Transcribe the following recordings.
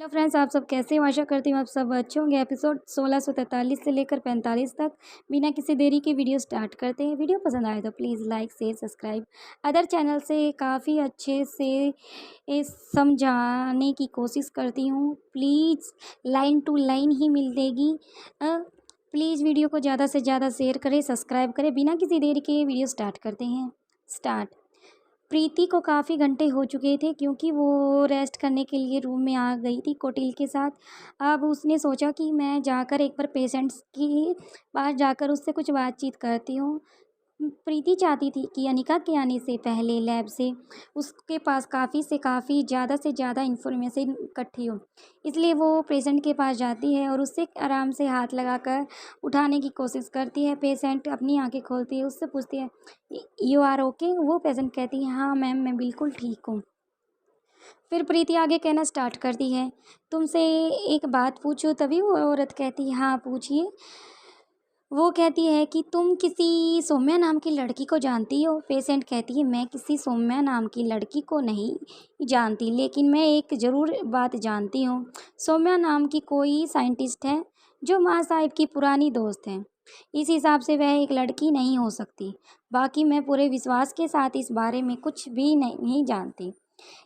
Hello friends, आप सब कैसे हो? आशा करती हूँ आप सब अच्छे होंगे। एपिसोड 1643 से लेकर 45 तक बिना किसी देरी के वीडियो स्टार्ट करते हैं। वीडियो पसंद आए तो please like share subscribe other channel से काफ़ी अच्छे से समझाने की कोशिश करती हूँ। प्लीज़ लाइन टू लाइन ही मिलेगी। प्लीज़ वीडियो को ज़्यादा से ज़्यादा शेयर करें, सब्सक्राइब करें। बिना किसी देरी के वीडियो स्टार्ट करते हैं। स्टार्ट। प्रीति को काफ़ी घंटे हो चुके थे क्योंकि वो रेस्ट करने के लिए रूम में आ गई थी कोटिल के साथ। अब उसने सोचा कि मैं जाकर एक बार पेशेंट्स के पास जाकर उससे कुछ बातचीत करती हूँ। प्रीति चाहती थी कि अनिका के आने से पहले लैब से उसके पास काफ़ी से ज़्यादा इन्फॉर्मेशन इकट्ठी हो। इसलिए वो पेशेंट के पास जाती है और उससे आराम से हाथ लगाकर उठाने की कोशिश करती है। पेशेंट अपनी आंखें खोलती है, उससे पूछती है, यू आर ओके? वो पेशेंट कहती है, हाँ मैम, मैं बिल्कुल ठीक हूँ। फिर प्रीति आगे कहना स्टार्ट करती है, तुमसे एक बात पूछूं? तभी वो औरत कहती है, हाँ पूछिए। वो कहती है कि तुम किसी सौम्या नाम की लड़की को जानती हो? पेशेंट कहती है, मैं किसी सौम्या नाम की लड़की को नहीं जानती, लेकिन मैं एक ज़रूर बात जानती हूँ। सौम्या नाम की कोई साइंटिस्ट है जो माँ साहिब की पुरानी दोस्त है। इस हिसाब से वह एक लड़की नहीं हो सकती। बाकी मैं पूरे विश्वास के साथ इस बारे में कुछ भी नहीं जानती,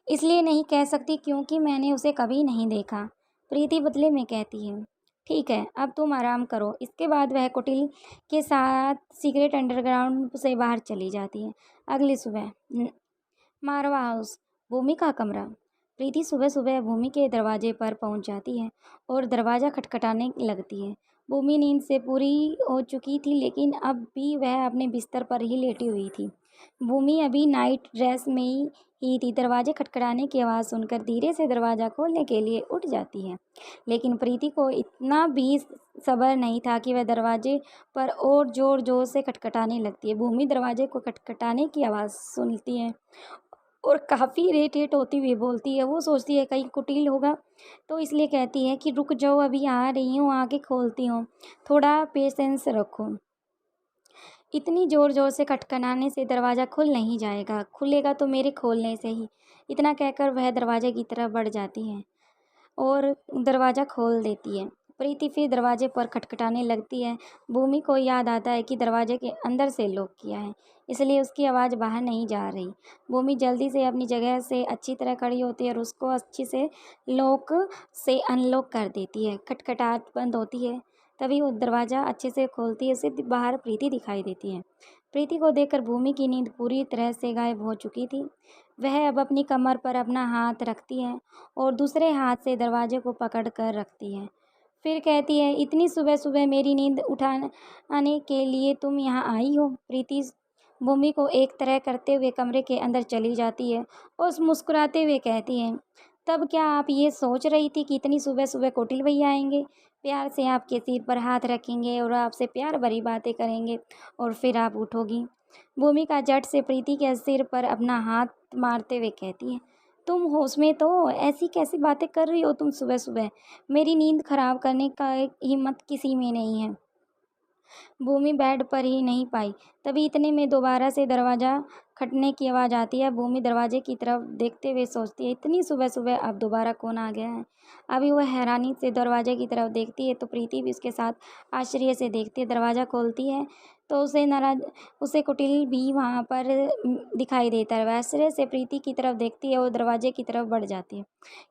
इसलिए नहीं कह सकती क्योंकि मैंने उसे कभी नहीं देखा। प्रीति बदले में कहती है, ठीक है, अब तुम आराम करो। इसके बाद वह कुटिल के साथ सीक्रेट अंडरग्राउंड से बाहर चली जाती है। अगली सुबह मारवा हाउस, भूमि का कमरा। प्रीति सुबह सुबह भूमि के दरवाजे पर पहुंच जाती है और दरवाज़ा खटखटाने लगती है। भूमि नींद से पूरी हो चुकी थी, लेकिन अब भी वह अपने बिस्तर पर ही लेटी हुई थी। भूमि अभी नाइट ड्रेस में ही थी। दरवाजे खटखटाने की आवाज़ सुनकर धीरे से दरवाज़ा खोलने के लिए उठ जाती है, लेकिन प्रीति को इतना भी सब्र नहीं था कि वह दरवाजे पर और ज़ोर ज़ोर से खटखटाने लगती है। भूमि दरवाजे को खटखटाने की आवाज़ सुनती है और काफ़ी इरिटेट होती हुई बोलती है। वो सोचती है कहीं कुटिल होगा, तो इसलिए कहती है कि रुक जाओ, अभी आ रही हूँ, आके खोलती हूँ, थोड़ा पेशेंस रखो। इतनी ज़ोर ज़ोर से खटखटाने से दरवाज़ा खुल नहीं जाएगा, खुलेगा तो मेरे खोलने से ही। इतना कहकर वह दरवाजे की तरफ बढ़ जाती है और दरवाज़ा खोल देती है। प्रीति फिर दरवाजे पर खटखटाने लगती है। भूमि को याद आता है कि दरवाजे के अंदर से लॉक किया है, इसलिए उसकी आवाज़ बाहर नहीं जा रही। भूमि जल्दी से अपनी जगह से अच्छी तरह खड़ी होती है और उसको अच्छी से लॉक से अनलॉक कर देती है। खटखटाहट बंद होती है। तभी वो दरवाज़ा अच्छे से खोलती है। उसे बाहर प्रीति दिखाई देती है। प्रीति को देखकर भूमि की नींद पूरी तरह से गायब हो चुकी थी। वह अब अपनी कमर पर अपना हाथ रखती है और दूसरे हाथ से दरवाजे को पकड़ कर रखती है। फिर कहती है, इतनी सुबह सुबह मेरी नींद उठाने के लिए तुम यहाँ आई हो? प्रीति भूमि को एक तरह करते हुए कमरे के अंदर चली जाती है और मुस्कुराते हुए कहती है, तब क्या आप ये सोच रही थी कि इतनी सुबह सुबह कोटिल भैया आएंगे, प्यार से आपके सिर पर हाथ रखेंगे और आपसे प्यार भरी बातें करेंगे और फिर आप उठोगी? भूमिका झट से प्रीति के सिर पर अपना हाथ मारते हुए कहती है, तुम होश में तो हो? ऐसी कैसी बातें कर रही हो तुम सुबह सुबह? मेरी नींद खराब करने का हिम्मत किसी में नहीं है। भूमि बेड पर ही नहीं पाई, तभी इतने में दोबारा से दरवाज़ा खटने की आवाज़ आती है। भूमि दरवाजे की तरफ देखते हुए सोचती है, इतनी सुबह सुबह अब दोबारा कौन आ गया है? अभी वह हैरानी से दरवाजे की तरफ देखती है तो प्रीति भी उसके साथ आश्चर्य से देखती है। दरवाज़ा खोलती है तो उसे कुटिल भी वहाँ पर दिखाई देता है। वह आश्चर्य से प्रीति की तरफ देखती है और दरवाजे की तरफ बढ़ जाती है।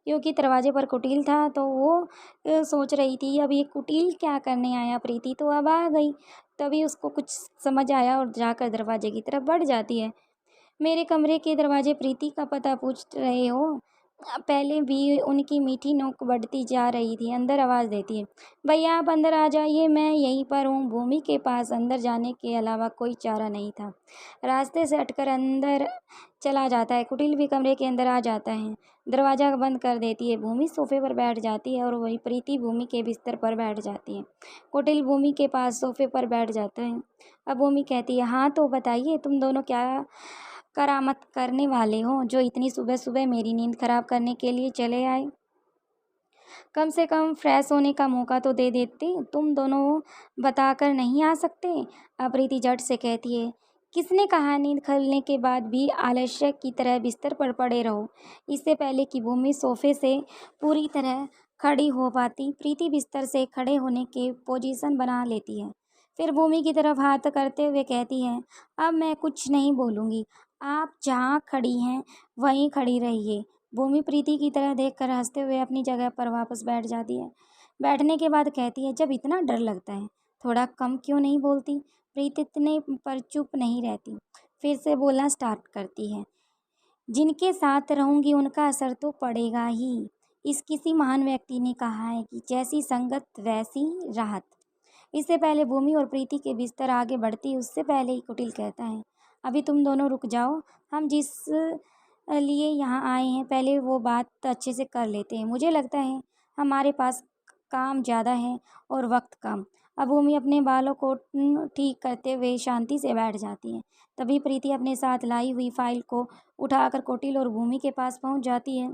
क्योंकि दरवाजे पर कुटिल था तो वो सोच रही थी, अब ये कुटिल क्या करने आया? प्रीति तो अब आ गई। तभी उसको कुछ समझ आया और जाकर दरवाजे की तरफ बढ़ जाती है। मेरे कमरे के दरवाजे प्रीति का पता पूछ रहे हो? पहले भी उनकी मीठी नोक बढ़ती जा रही थी। अंदर आवाज़ देती है, भैया आप अंदर आ जाइए, मैं यहीं पर हूँ। भूमि के पास अंदर जाने के अलावा कोई चारा नहीं था। रास्ते से हटकर अंदर चला जाता है। कुटिल भी कमरे के अंदर आ जाता है। दरवाज़ा बंद कर देती है। भूमि सोफे पर बैठ जाती है और वही प्रीति भूमि के बिस्तर पर बैठ जाती है। कुटिल भूमि के पास सोफे पर बैठ जाता है। अब भूमि कहती है, हाँ तो बताइए, तुम दोनों क्या करामत करने वाले हो जो इतनी सुबह सुबह मेरी नींद खराब करने के लिए चले आए? कम से कम फ्रेश होने का मौका तो दे देते। तुम दोनों बताकर नहीं आ सकते? प्रीति झट से कहती है, किसने कहा नींद खुलने के बाद भी आलस्य की तरह बिस्तर पर पड़े रहो। इससे पहले कि भूमि सोफे से पूरी तरह खड़ी हो पाती, प्रीति बिस्तर से खड़े होने के पोजीशन बना लेती है। फिर भूमि की तरफ हाथ करते हुए कहती है, अब मैं कुछ नहीं बोलूँगी, आप जहाँ खड़ी हैं वहीं खड़ी रहिए। भूमि प्रीति की तरह देखकर हंसते हुए अपनी जगह पर वापस बैठ जाती है। बैठने के बाद कहती है, जब इतना डर लगता है थोड़ा कम क्यों नहीं बोलती। प्रीति इतने पर चुप नहीं रहती, फिर से बोलना स्टार्ट करती है, जिनके साथ रहूंगी उनका असर तो पड़ेगा ही। इस किसी महान व्यक्ति ने कहा है कि जैसी संगत वैसी राहत। इससे पहले भूमि और प्रीति के बिस्तर आगे बढ़ती उससे पहले ही कुटिल कहता है, अभी तुम दोनों रुक जाओ, हम जिस लिए यहाँ आए हैं पहले वो बात अच्छे से कर लेते हैं। मुझे लगता है हमारे पास काम ज़्यादा है और वक्त कम। अब भूमि अपने बालों को ठीक करते हुए शांति से बैठ जाती है। तभी प्रीति अपने साथ लाई हुई फाइल को उठाकर कुटिल और भूमि के पास पहुंच जाती है।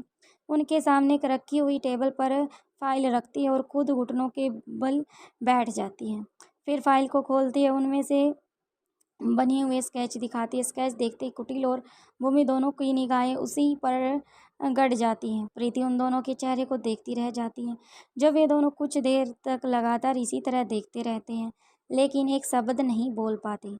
उनके सामने रखी हुई टेबल पर फाइल रखती है और खुद घुटनों के बल बैठ जाती है। फिर फाइल को खोलती है, उनमें से बने हुए स्केच दिखाती है। स्केच देखते ही कुटिल और भूमि दोनों की निगाहें उसी पर गड़ जाती हैं। प्रीति उन दोनों के चेहरे को देखती रह जाती है। जब वे दोनों कुछ देर तक लगातार इसी तरह देखते रहते हैं लेकिन एक शब्द नहीं बोल पाते,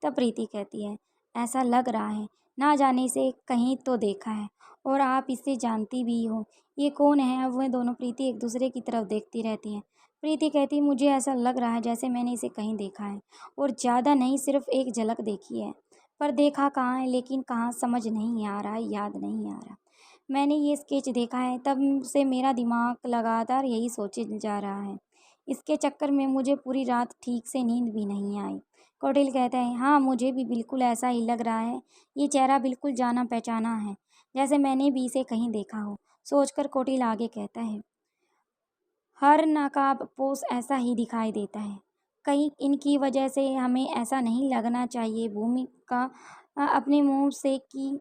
तब प्रीति कहती है, ऐसा लग रहा है ना जाने से कहीं तो देखा है और आप इसे जानती भी हो। ये कौन है। अब वे दोनों प्रीति एक दूसरे की तरफ देखती रहती हैं। प्रीति कहती, मुझे ऐसा लग रहा है जैसे मैंने इसे कहीं देखा है और ज़्यादा नहीं, सिर्फ एक झलक देखी है, पर देखा कहाँ है, लेकिन कहाँ समझ नहीं आ रहा, याद नहीं आ रहा। मैंने ये स्केच देखा है तब से मेरा दिमाग लगातार यही सोचे जा रहा है। इसके चक्कर में मुझे पूरी रात ठीक से नींद भी नहीं आई। कौटिल कहता है, हाँ मुझे भी बिल्कुल ऐसा ही लग रहा है। ये चेहरा बिल्कुल जाना पहचाना है, जैसे मैंने भी इसे कहीं देखा हो। सोचकर कौटिल आगे कहता है, हर नकाबपोश ऐसा ही दिखाई देता है, कहीं इनकी वजह से हमें ऐसा नहीं लगना चाहिए। भूमिका अपने मुंह से कि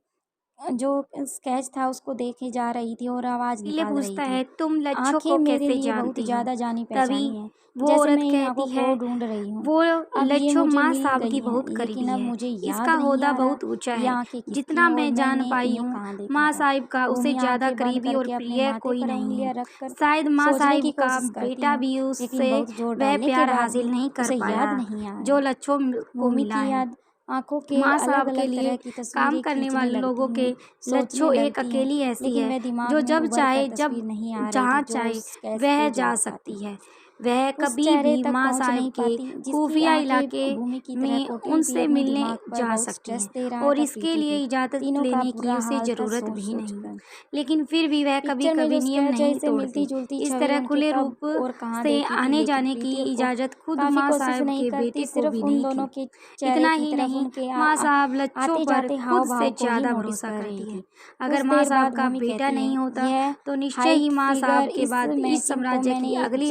जो स्केच था उसको देखे जा रही थी और आवाज़ पीले निकाल रही पूछता थी, है, तुम लच्छो आंखें को मेरे कैसे लिए बहुत जानती हो? ज़्यादा जानी तभी पहचानी है, वो जैसे औरत मैं इन आंखों कहती है, को ढूंढ रही हूँ। वो अब ये लच्छो मुझे माँ मिल साहब गई की है, बहुत लेकिन करीबी अब है। मुझे इसका याद नहीं ओहदा आ रहा बहुत ऊंचा ये है। आंखें किसकी जितना हैं और मैं जान मैंने पाई इन्हें हूँ, कहाँ देखा माँ था। साहिब का उसे भूमि ज़्यादा आंखें बंद करीबी और करके अपने प्रिय माथे कोई पर नहीं है। उंगलियां रखकर शायद माँ सोचने साहिब की का कोशिश करती बेटा है, भी लेकिन उससे बहुत जोर वह डालने के प्यार बाद हासिल भी नहीं कर उसे याद पाया नहीं आ जो रहा। लच्छो को भूमि मिला की है। याद आंखों के माँ अलग साहब के अलग लिए तरह की काम तस्वीरें करने खींचने वाले लगती लोगों के हैं, सोचने लच्छो एक लगती हैं, अकेली ऐसी लेकिन है वह दिमाग जो में जब उभर कर चाहे तस्वीर जब नहीं आ रही जहाँ थी जो चाहे उस स्केच वह से जा जोड़ पाती। सकती है। वह उस कभी चेहरे भी तक माँ पहुंच साहब नहीं के पाती जिसकी खुफिया आंखें इलाके भूमि की तरह। में कौटिल भी उनसे अपने मिलने दिमाग पर जा बहुत सकती स्ट्रेस हैं दे रहा और था। इसके प्रीति लिए भी इजाज़त तीनों का लेने की बुरा उसे हाल था ज़रूरत सोच भी सोच नहीं। कर। लेकिन फिर भी वह कभी पिक्चर में कभी जो नियम स्केच है नहीं इसे मिलती तोड़ती। जुलती इस छवि तरह उनके खुले कब रूप और कहाँ से देखी थी, आने लेकिन जाने की प्रीति को इजाज़त खुद काफ़ी माँ कोशिश साहब नहीं के करती, बेटे को सिर्फ भी उन नहीं दोनों थी। के चेहरे इतना की ही तरफ नहीं, उनके माँ साहब लच्छो आते पर जाते खुद हाव से भाव को ही ज़्यादा नोटिस भरोसा कर रही करती है। थी। अगर कुछ माँ देर साहब बाद का भूमि बेटा कहती है, नहीं होता यह तो निश्चय ही हाइट माँ फिगर साहब के इस बाद इस मैचिंग को साम्राज्य की मैंने अगली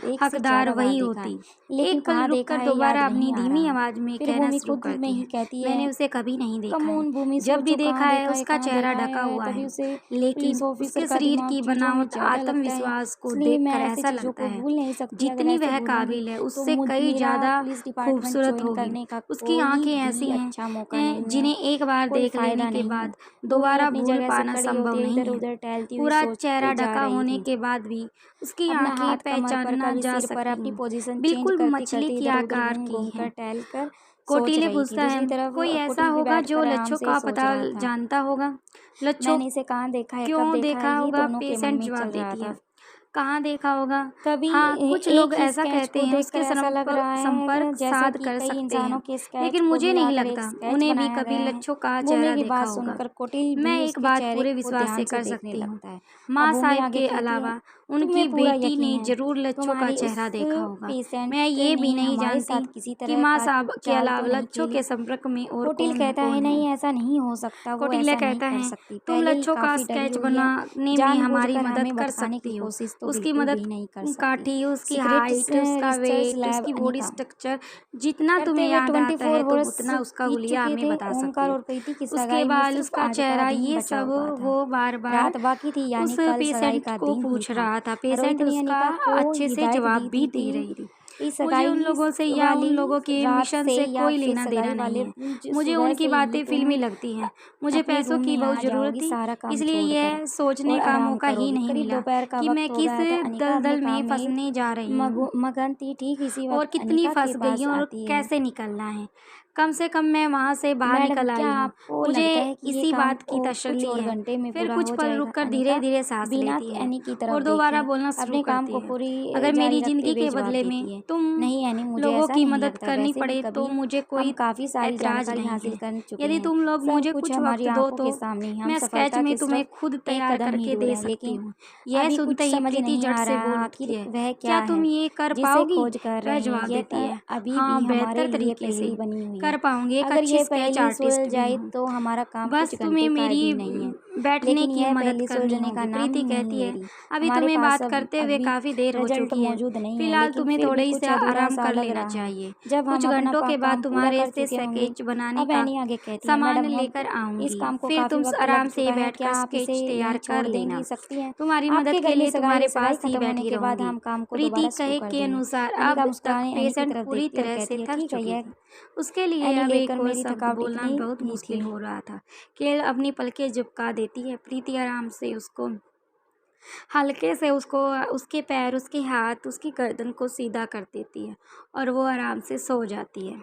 एक से हकदार ज़्यादा बार वही देखा है, होती। लेकिन एक पल कहाँ देखा रुककर है याद दोबारा अपनी नहीं आ धीमी रहा। आवाज़ में फिर कहना भूमि शुरू खुद में करती ही है, कहती मैंने है, उसे कभी नहीं देखा है। कमोन भूमि जब भी सोचो देखा है उसका चेहरा ढका हुआ तभी है, उसे लेकिन पुलिस ऑफिसर उसके का शरीर दिमाग की चीज़ों में बनावट ज़्यादा लगता है, आत्मविश्वास को इसलिए मैं देखकर ऐसी ऐसा चीज़ों लगता को है भूल नहीं सकती। अगर जितनी ऐसे वह भूलूंगी काबिल है तो उससे कई मेरा ज़्यादा पुलिस डिपार्टमेंट खूबसूरत ज्वाइन होगी। करने का उसकी कोई आंखें ऐसी भी हैं अच्छा मौका नहीं है, जिन्हें एक बार कोई देख लेने फ़ायदा के नहीं है। बाद भूमि दोबारा अपनी भूल जगह से पाना खड़ी संभव होती है, नहीं इधर है। उधर टहलती हुई पूरा चेहरा सोचते जा ढका रही होने थी। के बाद भी उसकी अपना आंखें हाथ कमर पर पहचाना कभी जा सिर पर सकती अपनी हैं, पोजीशन चेंज बिल्कुल करते मछली करते की इधर उधर आकार घूम की घूम कर हैं। टहल कर सोच कौटिल्य रही थी। पूछता है, दूसरी तरफ कोई ऐसा कुटिल भी होगा जो बैठकर आराम लच्छो से का सोच पता रहा था। जानता होगा? लच्छो मैंने इसे कहाँ देखा है, कब क्यों देखा है, देखा ये होगा? दोनों के मन पेशेंट में जवाब चल रहा देती था। है, कहाँ देखा होगा? तभी हाँ, कुछ एक लोग ही ऐसा स्केच कहते को हैं देखकर उसके ऐसा लग रहा है संपर्क जैसे साध कि कर कई सकते इंसानों हैं, के स्केच लेकिन को मुझे नहीं मिलाकर एक लगता स्केच उन्हें भी बनाया कभी गया है। लच्छो का भूमि चेहरा की देखा बात होगा। सुनकर कुटिल मैं भी एक उसके बात चेहरे पूरे को विश्वास ध्यान से से कर देखने सकती हूँ, लगता है। अब माँ भूमि साहिब आगे के कहती है, अलावा तुम्हें उनकी पूरा बेटी यकीन ने है जरूर लच्छो का तुम्हारी उस चेहरा देखा होगा। पेशेंट मैं ये भी ने नहीं हमारे जानती साथ किसी कि तरह माँ का साहब के चाल तो अलावा नहीं लच्छो खेली। के संपर्क में और कुटिल कहता है, कौन है? नहीं ऐसा नहीं हो सकता, वो कौटिल्य ऐसा नहीं कहता कर है, सकती, तुम पहले ही लच्छो का काफ़ी डरी स्केच हुई है, बनाने में हमारी जानबूझकर मदद हमें कर भटकाने की सकती हो। कोशिश तो उसकी बिल्कुल मदद भी नहीं कर सकती। काठी, उसकी सीक्रेट हाइट, उसका रिसर्च वेट, लैब उसकी बॉडी अनिका स्ट्रक्चर जितना करते तुम्हें हुए याद आता 24 है तुम वर्ष उतना उसका बीत हुलिया चुके हमें थे। बता सकती ओमकार हो। और प्रीति की उसके सगाई में बाद सिर्फ उसका आज का चेहरा दिन ये बचा सब हुआ था, वो बार बार रात बाकी थी, उस यानी कल सगाई पेशेंट का को दिन ही पूछ था। रहा था। पेशेंट रोहित ने उसका अनिका को अच्छे से हिदायत जवाब दी भी थी दे कि रही थी। मुझे उन लोगों से या उन लोगों के मिशन से कोई लेना देना नहीं है। मुझे उनकी बातें फिल्मी लगती हैं। मुझे पैसों की बहुत ज़रूरत थी, इसलिए यह सोचने का मौका ही नहीं मिला कि मैं किस दलदल में फंसने जा रही हूँ मगन थी। ठीक इसी और वक्त कितनी अनिका फंस के गई पास हूँ और आती है। कैसे निकलना है। कम से कम मैं वहाँ से बाहर मैडम, निकल आई क्या हूँ। आपको मुझे लगता है कि ये इसी काम बात की कुछ तसल्ली और है। घंटे में फिर पूरा कुछ हो पल जाएगा? रुककर अनिका धीरे धीरे सांस बिना लेती है एनी की तरफ और दोबारा देखे बोलना शुरू अपने काम करती को है। पूरी अगर जारी मेरी रखते ज़िंदगी हुए के जवाब बदले देती में है, तुम नहीं एनी, मुझे लोगों ऐसा की नहीं मदद लगता। करनी वैसे भी पड़े तो कभी मुझे हम कोई काफ़ी सारी ऐतराज़ जानकारी नहीं हासिल है। कर चुके यदि हैं। तुम लोग सब मुझे कुछ कुछ हमारी वक्त दो आंखों तो के सामने ही। हम मैं स्केच सफलता में की तुम्हें सिर्फ खुद एक तैयार कदम ही करके दूर दे हैं, सकती लेकिन हूँ। यह अभी कुछ सुनते ही समझ प्रीति नहीं झट आ से बोल रहा उठती आखिर है, वह क्या क्या तुम है ये कर जिसे पाओगी? खोज कर वह रहे हैं। जवाब यह देती है, अभी हाँ भी हमारे बेहतर लिए तरीके से पहेली बनी हुई कर है। पाऊंगी। एक अगर अच्छी ये स्केच पहेली आर्टिस्ट सुलझ भी जाए हूँ। तो हमारा काम बस कुछ तुम्हें घंटे का मेरी भी नहीं है। बैठने लेकिन की यह मदद पहेली करनी सुलझने का होगी। नाम प्रीति ही नहीं कहती ले है, रही। अभी हमारे तुम्हें पास बात करते हुए अभी काफ़ी देर हो रिजल्ट चुकी है। मौजूद नहीं है, फिलहाल लेकिन तुम्हें फिर भी थोड़ी कुछ सा अधूरा आराम सा कर लग लेना रहा है। चाहिए। जब कुछ हम अपना घंटों के बाद काम पूरा तुम्हारे कर से चुके होंगे, स्केच बनाने अब का एनी आगे कहती है, सामान मैडम हम लेकर इस आऊंगी। काम को फिर काफ़ी तुम वक्त लग आराम से चुका है, क्या बैठकर आप इसे स्केच यहीं तैयार छोड़ कर लेना। देंगी सकती हैं? तुम्हारी आपके मदद घर के में लिए सगाई तुम्हारे या सगाई पास ही खत्म होने बैठी के बाद रहूंगी। हम काम को प्रीति दोबारा शुरू कहे कर के देंगे। अनुसार अनिका अब तक मुस्कुराने एनी की पेशेंट तरफ पूरी देखती है और तरह कहती से है, थक ठीक है, चुके यह थे। उसके लिए एनी अब एक लेकर और मेरी शब्द थकावट बोलना इतनी बहुत ही मुश्किल थी। हो रहा था। केवल अपनी पलकें झपका देती है। प्रीति आराम से उसको हल्के से उसके पैर, उसके हाथ, उसकी गर्दन को सीधा कर देती है और वो आराम से सो जाती है।